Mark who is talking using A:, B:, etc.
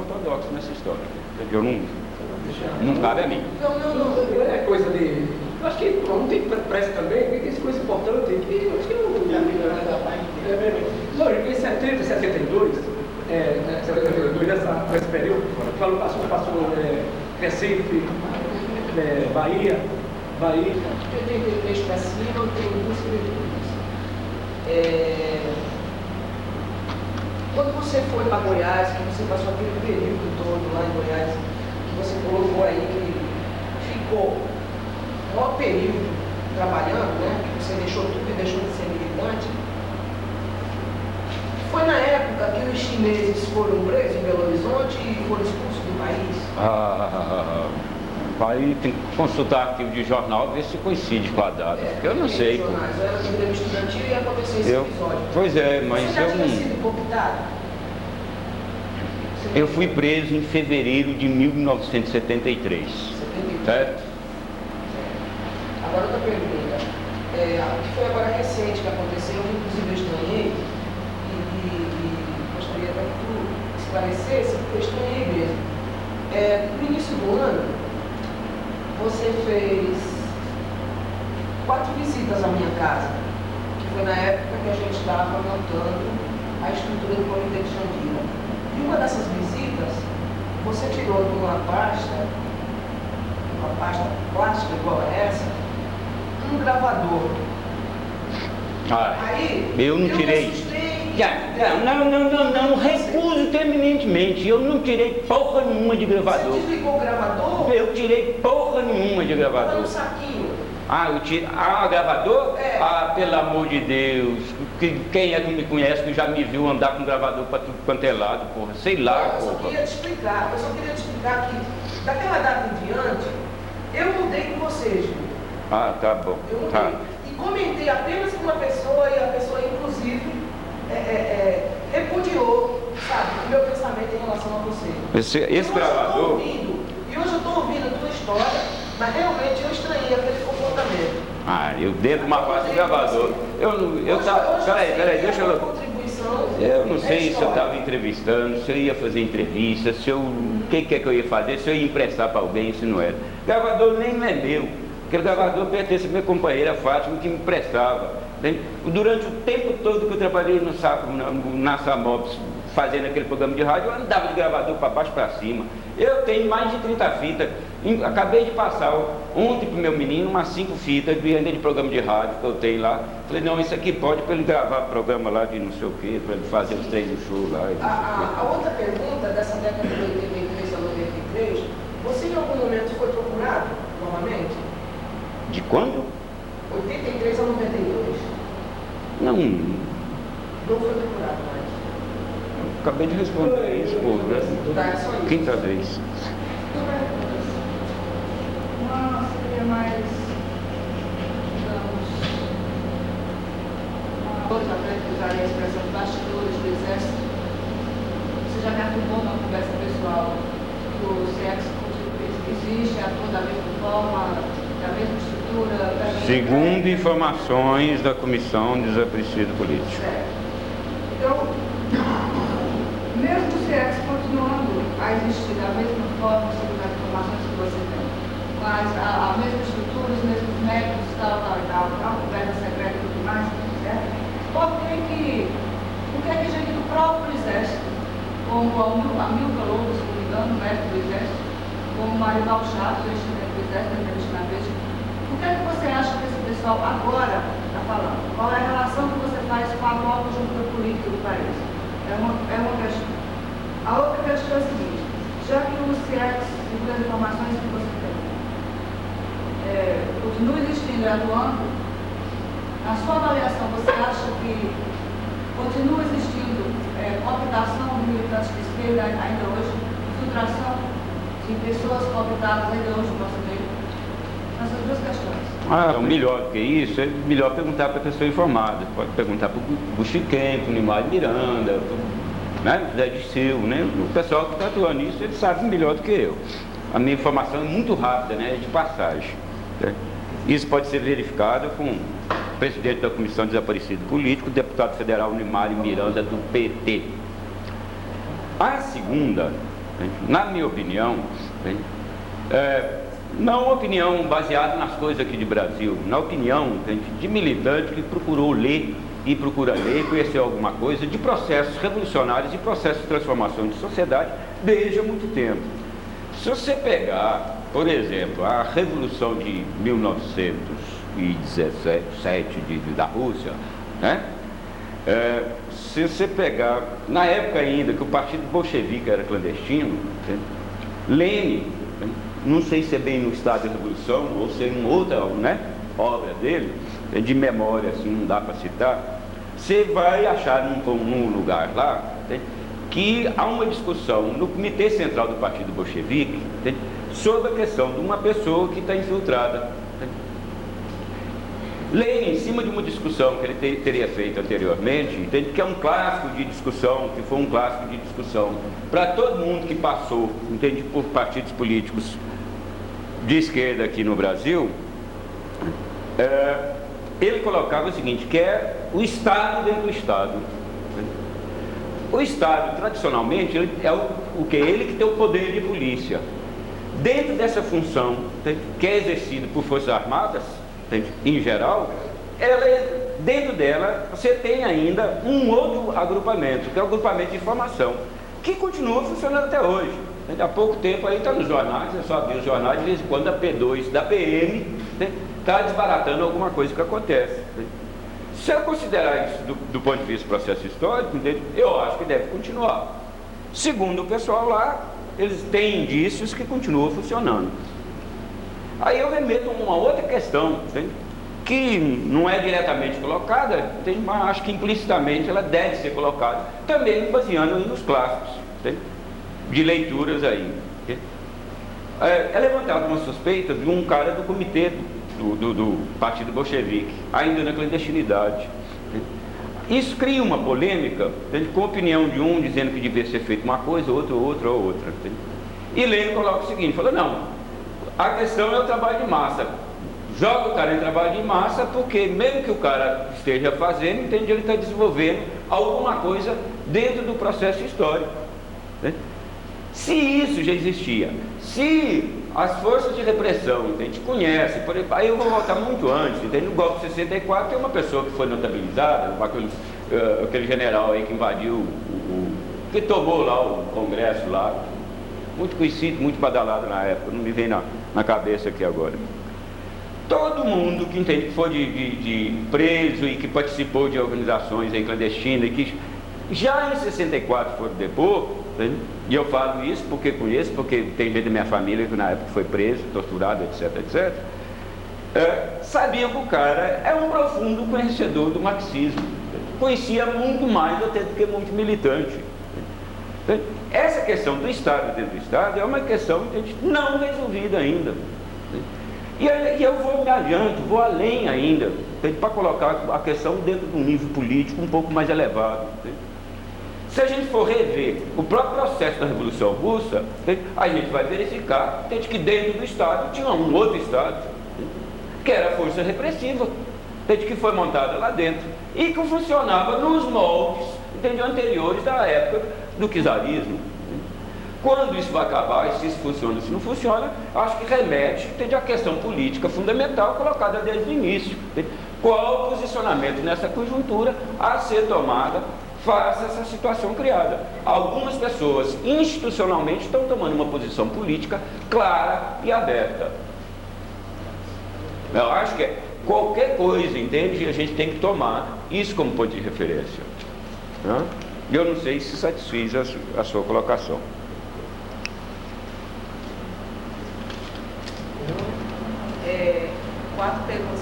A: ortodoxo nessa história. Eu não cabe a mim.
B: Não é coisa de... Eu acho que não tem pressa também, porque tem coisa importante que eu acho que não... Lógico, em 70, 72, nesse período, passou Recife, Bahia.
C: 83 para cima, eu tenho duas perguntas. Quando você foi para Goiás, que você passou aquele período todo lá em Goiás, que você colocou aí que ficou o maior período trabalhando, né? Que você deixou tudo e deixou de ser militante. Foi na época que os chineses foram presos em Belo Horizonte e foram expulsos do país?
A: Aí tem que consultar arquivo de jornal, ver se coincide com a data, porque eu não sei.
C: Eu era do grêmio estudantil e aconteceu esse episódio.
A: Pois é, mas
C: você já tinha sido cooptado?
A: Eu fui preso em fevereiro de 1973.
C: 73.
A: Certo?
C: Agora outra pergunta. Que foi agora recente que aconteceu, inclusive eu estranhei, e gostaria até que tu esclarecesse, porque eu estranhei mesmo. No início do ano, você fez 4 visitas à minha casa, que foi na época que a gente estava montando a estrutura do Comitê de Jandira. E uma dessas visitas, você tirou de uma pasta plástica igual a essa, um gravador. Aí,
A: eu não tirei. Não, recuso terminantemente. Eu não tirei porra nenhuma de gravador.
C: Você desligou o gravador?
A: Eu tirei porra nenhuma de gravador.
C: Um saquinho.
A: Eu tirei. Gravador?
C: É.
A: Pelo amor de Deus. Quem é que me conhece, que já me viu andar com gravador pra tudo quanto é lado, porra? Sei lá, porra.
C: Eu só queria te explicar que daquela data em diante, eu mudei com você, Gil.
A: Tá bom.
C: Eu mudei.
A: Tá.
C: E comentei apenas com uma pessoa, e a pessoa, inclusive, repudiou, sabe, o meu pensamento em relação a você.
A: Esse gravador...
C: E hoje eu estou ouvindo a tua história, mas realmente eu estranhei aquele comportamento.
A: Eu dentro de uma parte do gravador. Peraí, deixa eu... Eu não sei se eu estava entrevistando, se eu ia fazer entrevista, o que é que eu ia fazer, se eu ia emprestar para alguém, se não era. Gravador nem é meu. Aquele gravador pertence à minha companheira Fátima, que me prestava. Durante o tempo todo que eu trabalhei na Samops, fazendo aquele programa de rádio, eu andava de gravador para baixo para cima. Eu tenho mais de 30 fitas. Acabei de passar ontem para o meu menino umas 5 fitas de programa de rádio que eu tenho lá. Falei, não, isso aqui pode para ele gravar programa lá de não sei o quê, para ele fazer os treinos do show lá.
C: A outra pergunta dessa década de 83 a 93, você em algum momento foi procurado novamente?
A: De quando?
C: 83 a 92.
A: Não.
C: Não foi procurado mais.
A: Acabei de responder isso, pô.
C: Tá, só isso.
A: Quinta vez.
D: Uma seria mais, digamos, até que usaria a expressão bastidores do Exército. Você já me afirmou numa conversa pessoal que o SEX existe, atua da mesma forma, da mesma estrutura?
A: Segundo informações da Comissão de Desaparecido Político.
D: Então, mesmo o SEX continuando a existir da mesma forma, segundo as informações que você tem, mas a mesma estrutura, os mesmos métodos, tal, conversa secreta e tudo mais, certo? Por que a gente do próprio Exército, como a Milka Lobo, se não me engano, o método do Exército, como o Marival Chato, o ex-tenente do Exército, na vez, o que é que você acha que esse pessoal agora está falando? Qual é a relação que você faz com a atual conjuntura política do país? É uma questão. A outra questão é a seguinte, já que o CIEX, segundo as informações que você tem, continua existindo e atuando, na sua avaliação, você acha que continua existindo cooptação de militantes de esquerda ainda hoje, infiltração de pessoas cooptadas ainda hoje no nosso meio? Essas duas questões.
A: Melhor do que isso, é melhor perguntar para a pessoa informada. Pode perguntar para o Buxiquem, para o Nimar Miranda, né? Zé Dirceu, né? O pessoal que está atuando nisso, eles sabem melhor do que eu. A minha informação é muito rápida, né? É de passagem. Né? Isso pode ser verificado com o presidente da Comissão de Desaparecido Político, o deputado federal Nimar Miranda, do PT. A segunda na minha opinião, não opinião baseada nas coisas aqui de Brasil, na opinião de militante que procurou ler e procura ler, conhecer alguma coisa de processos revolucionários e processos de transformação de sociedade desde há muito tempo. Se você pegar, por exemplo, a Revolução de 1917 da Rússia, né? Se você pegar, na época ainda que o partido bolchevique era clandestino, Lenin, não sei se é bem no Estado da Revolução ou se é em outra, né, obra dele, de memória, assim, não dá para citar, você vai achar num lugar lá que há uma discussão no Comitê Central do Partido Bolchevique sobre a questão de uma pessoa que está infiltrada. Lenin, em cima de uma discussão que ele teria feito anteriormente, entende, que é um clássico de discussão, que foi um clássico de discussão para todo mundo que passou, entende, por partidos políticos de esquerda aqui no Brasil, ele colocava o seguinte, que é o Estado dentro do Estado. O Estado, tradicionalmente, ele é o que? Ele que tem o poder de polícia. Dentro dessa função, que é exercida por Forças Armadas, em geral, dentro dela você tem ainda um outro agrupamento, que é o agrupamento de informação, que continua funcionando até hoje. Há pouco tempo aí está nos jornais, é só abrir os jornais, de vez em quando a P2 da PM está desbaratando alguma coisa que acontece. Se eu considerar isso do ponto de vista do processo histórico, eu acho que deve continuar. Segundo o pessoal lá, eles têm indícios que continuam funcionando. Aí eu remeto a uma outra questão, entende? Que não é diretamente colocada, entende? Mas acho que implicitamente ela deve ser colocada, também baseando nos clássicos, entende? De leituras aí. Entende? É levantada uma suspeita de um cara do comitê do Partido Bolchevique, ainda na clandestinidade. Entende? Isso cria uma polêmica, entende? Com a opinião de um dizendo que devia ser feita uma coisa, outra. Entende? E Lenin coloca o seguinte, fala, não, a questão é o trabalho de massa. Joga o cara em trabalho de massa porque mesmo que o cara esteja fazendo, entende, ele está desenvolvendo alguma coisa dentro do processo histórico. Né? Se isso já existia, se as forças de repressão, entende, conhecem, por exemplo, aí eu vou voltar muito antes, entende? No golpe de 64 tem uma pessoa que foi notabilizada, aquele general aí que invadiu, que tomou lá o Congresso lá, muito conhecido, muito badalado na época, não me vem na cabeça aqui agora. Todo mundo que entende que foi de preso e que participou de organizações aí clandestinas e que já em 64 foram depor, né? E eu falo isso porque conheço, porque tem gente da minha família que na época foi preso, torturado, etc. Sabiam que o cara é um profundo conhecedor do marxismo, conhecia muito mais até do que muito militante. Essa questão do Estado dentro do Estado é uma questão, entende, não resolvida ainda. E eu vou me adiante, vou além ainda, para colocar a questão dentro de um nível político um pouco mais elevado. Se a gente for rever o próprio processo da Revolução Russa, a gente vai verificar que dentro do Estado tinha um outro Estado, que era a força repressiva, que foi montada lá dentro e que funcionava nos moldes anteriores da época do czarismo. Quando isso vai acabar, se isso funciona, se não funciona, acho que remete à questão política fundamental colocada desde o início. Qual o posicionamento nessa conjuntura a ser tomada face a essa situação criada? Algumas pessoas institucionalmente estão tomando uma posição política clara e aberta. Eu acho que qualquer coisa, entende? A gente tem que tomar isso como ponto de referência. Eu não sei se satisfiz a sua colocação.
C: Quatro perguntas